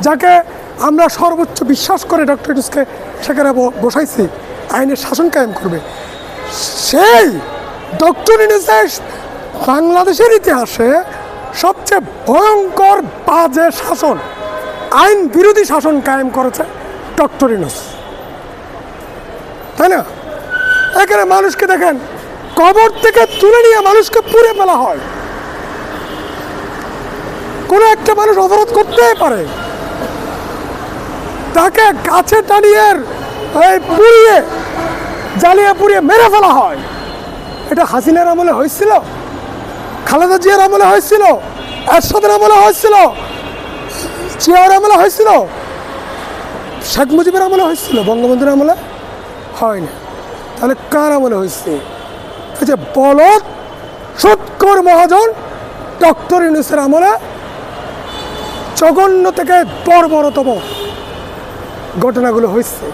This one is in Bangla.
যাকে আমরা সর্বোচ্চ বিশ্বাস করে ডক্টর ইউনূসকে সেখানে বসাইছি আইনের শাসন কায়েম করবে, সেই ডক্টর ইউনূসের বাংলাদেশের ইতিহাসে সবচেয়ে ভয়ঙ্কর বাজে শাসন, আইন বিরোধী শাসন কায়েম করেছে ডক্টর ইউনূস, তাই না? এখানে মানুষকে দেখেন কবর থেকে তুলে নিয়ে মানুষকে পুড়ে ফেলা হয়। কোনো একটা মানুষ অবরোধ করতেই পারে, তাকে গাছে টানিয়ে পুড়িয়ে জ্বালিয়ে পুড়িয়ে মেরে ফেলা হয়। এটা হাসিনার আমলে হয়েছিল, খালেদা জিয়ার আমলে হয়েছিল, এরশাদের আমলে হয়েছিল, জিয়ার আমলে হয়েছিল, শেখ মুজিবের আমলে হয়েছিল, বঙ্গবন্ধুর আমলে হয় না। তাহলে কার আমলে হয়েছে? এই যে বলদ সুৎখোর মহাজন ডক্টর ইউনূসের আমলে জঘন্য থেকে বর্বরতম ঘটনাগুলো হয়েছে।